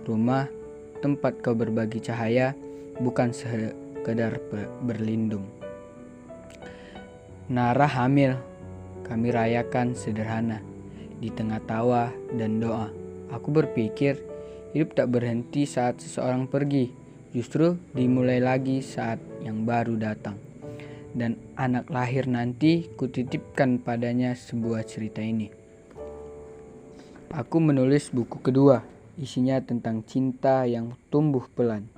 rumah tempat kau berbagi cahaya bukan sekedar berlindung. Nara hamil, kami rayakan sederhana di tengah tawa dan doa. Aku berpikir hidup tak berhenti saat seseorang pergi, justru dimulai lagi saat yang baru datang. Dan anak lahir nanti kutitipkan padanya sebuah cerita ini. Aku menulis buku kedua, isinya tentang cinta yang tumbuh pelan,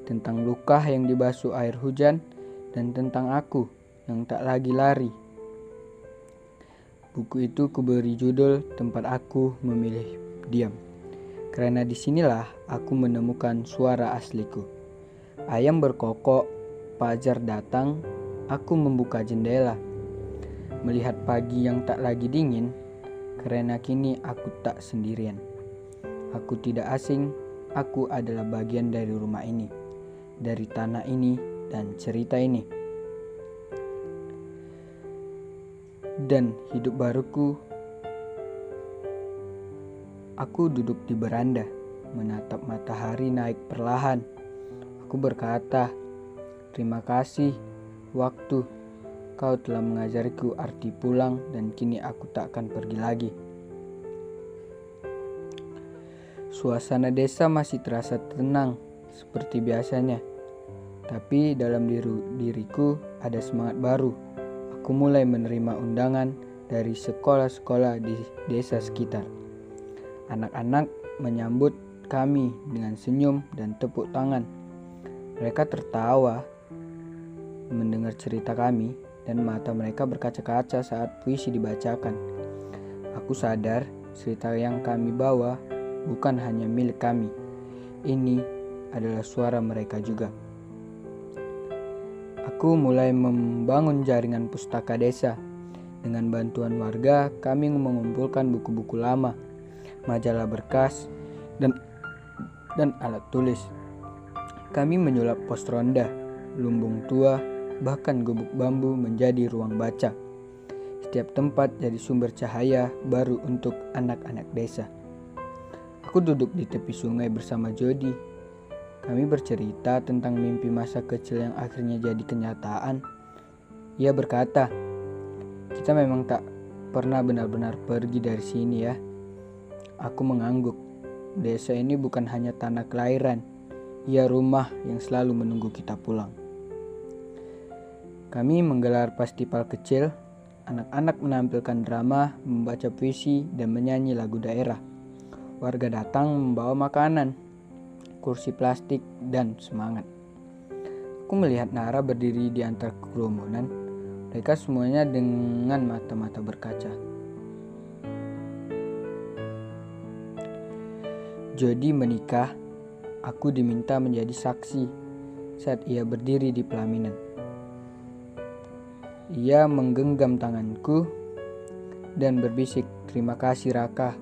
tentang luka yang dibasuh air hujan, dan tentang aku yang tak lagi lari. Buku itu kuberi judul Tempat Aku Memilih Diam, karena disinilah aku menemukan suara asliku. Ayam berkokok, fajar datang, aku membuka jendela, melihat pagi yang tak lagi dingin, karena kini aku tak sendirian. Aku tidak asing, aku adalah bagian dari rumah ini, dari tanah ini dan cerita ini. Dan hidup baruku, aku duduk di beranda, menatap matahari naik perlahan. Aku berkata, "Terima kasih, waktu. Kau telah mengajariku arti pulang dan kini aku tak akan pergi lagi. Suasana desa masih terasa tenang seperti biasanya. Tapi dalam diriku ada semangat baru. Aku mulai menerima undangan dari sekolah-sekolah di desa sekitar. Anak-anak menyambut kami dengan senyum dan tepuk tangan. Mereka tertawa mendengar cerita kami dan mata mereka berkaca-kaca saat puisi dibacakan. Aku sadar cerita yang kami bawa bukan hanya milik kami. Ini adalah suara mereka juga. Aku mulai membangun jaringan pustaka desa. Dengan bantuan warga, kami mengumpulkan buku-buku lama, majalah berkas, dan alat tulis. Kami menyulap pos ronda, lumbung tua, bahkan gubuk bambu menjadi ruang baca. Setiap tempat jadi sumber cahaya baru untuk anak-anak desa. Aku duduk di tepi sungai bersama Jody. Kami bercerita tentang mimpi masa kecil yang akhirnya jadi kenyataan. Ia berkata, "Kita memang tak pernah benar-benar pergi dari sini ya." Aku mengangguk. Desa ini bukan hanya tanah kelahiran, ia rumah yang selalu menunggu kita pulang. Kami menggelar festival kecil. Anak-anak menampilkan drama, membaca puisi, dan menyanyi lagu daerah. Warga datang membawa makanan, kursi plastik, dan semangat. Aku melihat Nara berdiri di antara kerumunan. Mereka semuanya dengan mata-mata berkaca. Jody menikah. Aku diminta menjadi saksi saat ia berdiri di pelaminan. Ia menggenggam tanganku dan berbisik, "Terima kasih Raka,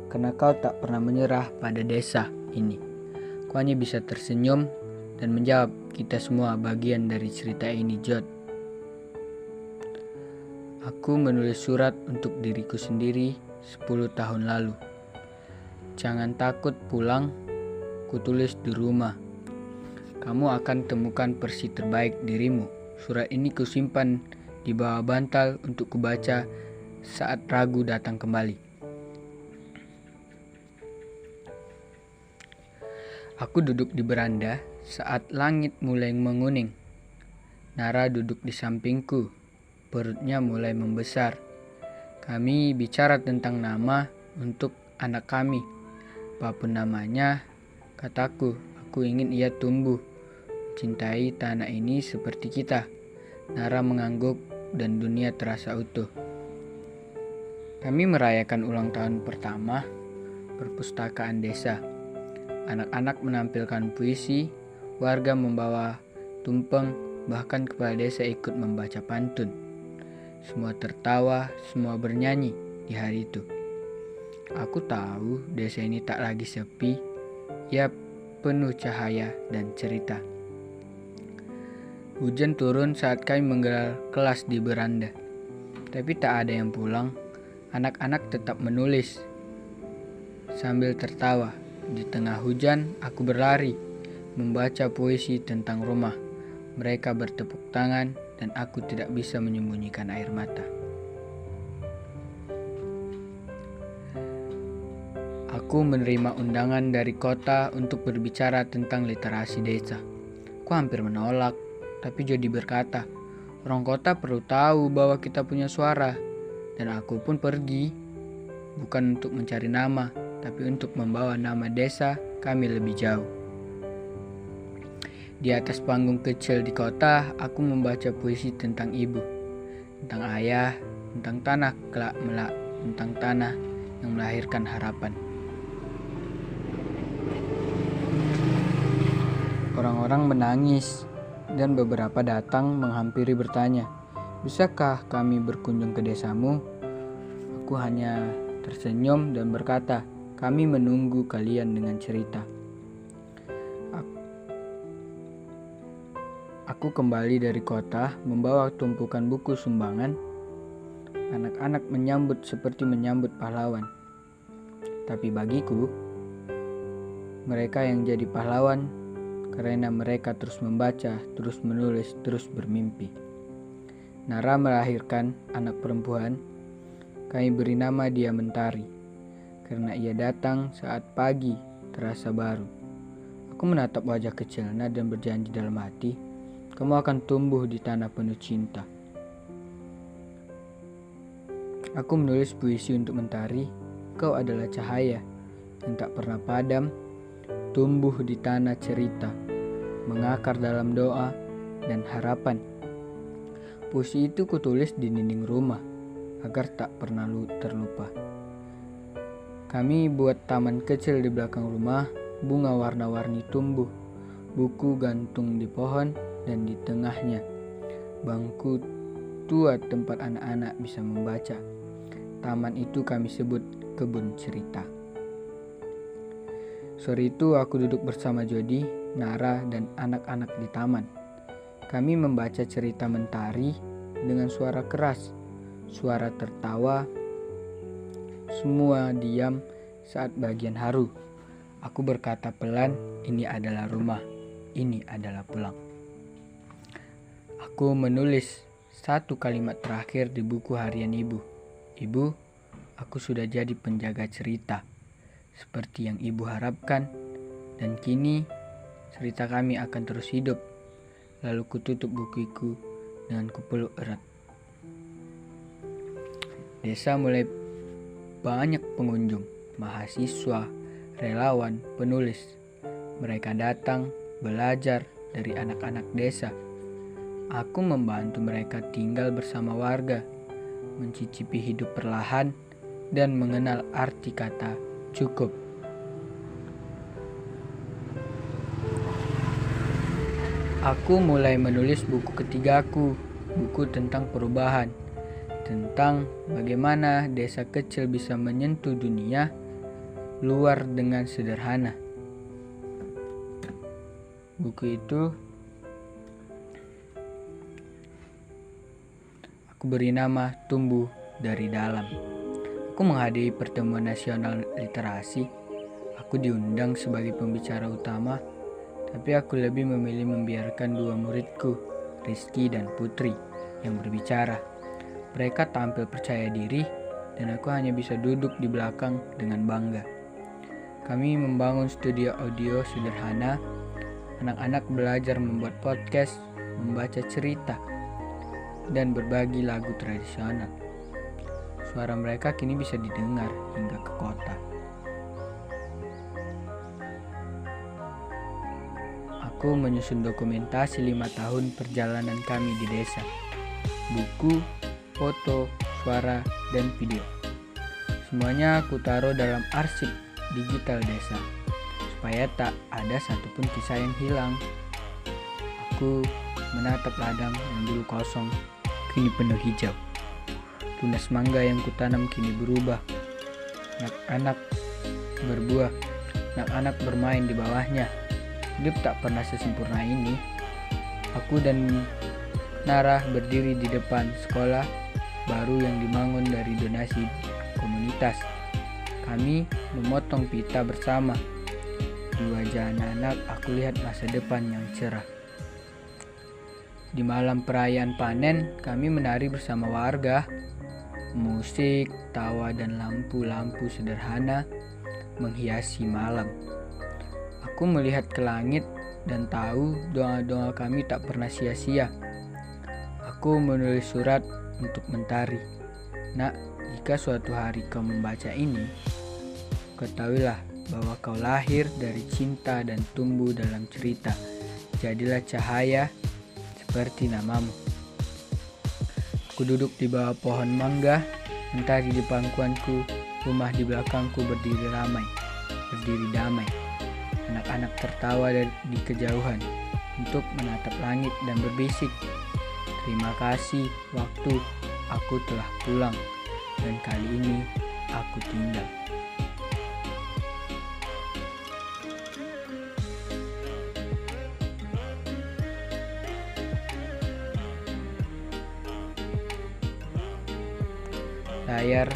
karena kau tak pernah menyerah pada desa ini." Aku hanya bisa tersenyum dan menjawab, "Kita semua bagian dari cerita ini, Jod." Aku menulis surat untuk diriku sendiri 10 tahun lalu. "Jangan takut pulang," kutulis di rumah. "Kamu akan temukan versi terbaik dirimu." Surat ini kusimpan di bawah bantal untuk kubaca saat ragu datang kembali. Aku duduk di beranda saat langit mulai menguning. Nara duduk di sampingku, perutnya mulai membesar. Kami bicara tentang nama untuk anak kami. Apapun namanya, kataku, aku ingin ia tumbuh, cintai tanah ini seperti kita. Nara mengangguk dan dunia terasa utuh. Kami merayakan ulang tahun pertama perpustakaan desa. Anak-anak menampilkan puisi, warga membawa tumpeng, bahkan kepala desa ikut membaca pantun. Semua tertawa, semua bernyanyi di hari itu. Aku tahu desa ini tak lagi sepi, ia penuh cahaya dan cerita. Hujan turun saat kami menggelar kelas di beranda. Tapi tak ada yang pulang. Anak-anak tetap menulis sambil tertawa. Di tengah hujan, aku berlari, membaca puisi tentang rumah. Mereka bertepuk tangan dan aku tidak bisa menyembunyikan air mata. Aku menerima undangan dari kota untuk berbicara tentang literasi desa. Aku hampir menolak. Tapi Jody berkata, orang kota perlu tahu bahwa kita punya suara. Dan aku pun pergi, bukan untuk mencari nama, tapi untuk membawa nama desa kami lebih jauh. Di atas panggung kecil di kota, aku membaca puisi tentang ibu, tentang ayah, tentang tanah kelak melak, tentang tanah yang melahirkan harapan. Orang-orang menangis. Dan beberapa datang menghampiri bertanya, "Bisakah kami berkunjung ke desamu?" Aku hanya tersenyum dan berkata, "Kami menunggu kalian dengan cerita." Aku kembali dari kota membawa tumpukan buku sumbangan. Anak-anak menyambut seperti menyambut pahlawan. Tapi bagiku, mereka yang jadi pahlawan karena mereka terus membaca, terus menulis, terus bermimpi. Nara melahirkan anak perempuan. Kami beri nama dia Mentari, karena ia datang saat pagi terasa baru. Aku menatap wajah kecilnya dan berjanji dalam hati, kamu akan tumbuh di tanah penuh cinta. Aku menulis puisi untuk Mentari, kau adalah cahaya yang tak pernah padam, tumbuh di tanah cerita, mengakar dalam doa dan harapan. Puisi itu kutulis di dinding rumah, agar tak pernah terlupa. Kami buat taman kecil di belakang rumah, bunga warna-warni tumbuh, buku gantung di pohon dan di tengahnya bangku tua tempat anak-anak bisa membaca. Taman itu kami sebut kebun cerita. Sore itu aku duduk bersama Jody, Nara, dan anak-anak di taman. Kami membaca cerita Mentari dengan suara keras, suara tertawa. Semua diam saat bagian haru. Aku berkata pelan, ini adalah rumah, ini adalah pulang. Aku menulis satu kalimat terakhir di buku harian ibu. Ibu, aku sudah jadi penjaga cerita, seperti yang ibu harapkan, dan kini cerita kami akan terus hidup. Lalu kututup bukuku dengan kupeluk erat. Desa mulai banyak pengunjung, mahasiswa, relawan, penulis. Mereka datang belajar dari anak-anak desa. Aku membantu mereka tinggal bersama warga, mencicipi hidup perlahan, dan mengenal arti kata cukup. Aku mulai menulis buku ketigaku, buku tentang perubahan, tentang bagaimana desa kecil bisa menyentuh dunia luar dengan sederhana. Buku itu aku beri nama Tumbuh dari Dalam. Aku menghadiri pertemuan nasional literasi. Aku diundang sebagai pembicara utama, tapi aku lebih memilih membiarkan dua muridku, Rizky dan Putri, yang berbicara. Mereka tampil percaya diri, dan aku hanya bisa duduk di belakang dengan bangga. Kami membangun studio audio sederhana. Anak-anak belajar membuat podcast, membaca cerita, dan berbagi lagu tradisional. Suara mereka kini bisa didengar hingga ke kota. Aku menyusun dokumentasi 5 tahun perjalanan kami di desa. Buku, foto, suara, dan video. Semuanya aku taruh dalam arsip digital desa, supaya tak ada satupun kisah yang hilang. Aku menatap ladang yang dulu kosong, kini penuh hijau. Tunas mangga yang kutanam kini berubah. Anak-anak berbuah, anak-anak bermain di bawahnya. Hidup tak pernah sesempurna ini. Aku dan Nara berdiri di depan sekolah baru yang dibangun dari donasi komunitas. Kami memotong pita bersama. Di wajah anak-anak aku lihat masa depan yang cerah. Di malam perayaan panen, kami menari bersama warga. Musik, tawa, dan lampu-lampu sederhana menghiasi malam. Aku melihat ke langit dan tahu doa-doa kami tak pernah sia-sia. Aku menulis surat untuk Mentari. Nak, jika suatu hari kau membaca ini, ketahuilah bahwa kau lahir dari cinta dan tumbuh dalam cerita. Jadilah cahaya seperti namamu. Aku duduk di bawah pohon mangga, Mentari di pangkuanku, rumah di belakangku berdiri damai. Anak-anak tertawa di kejauhan untuk menatap langit dan berbisik, terima kasih waktu, aku telah pulang, dan kali ini aku tinggal. Layar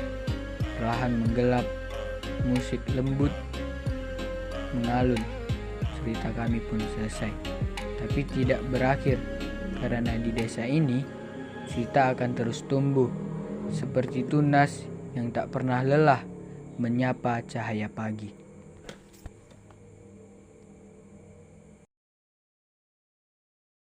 perlahan menggelap, musik lembut mengalun. Cerita kami pun selesai, tapi tidak berakhir, karena di desa ini Sita akan terus tumbuh seperti tunas yang tak pernah lelah menyapa cahaya pagi.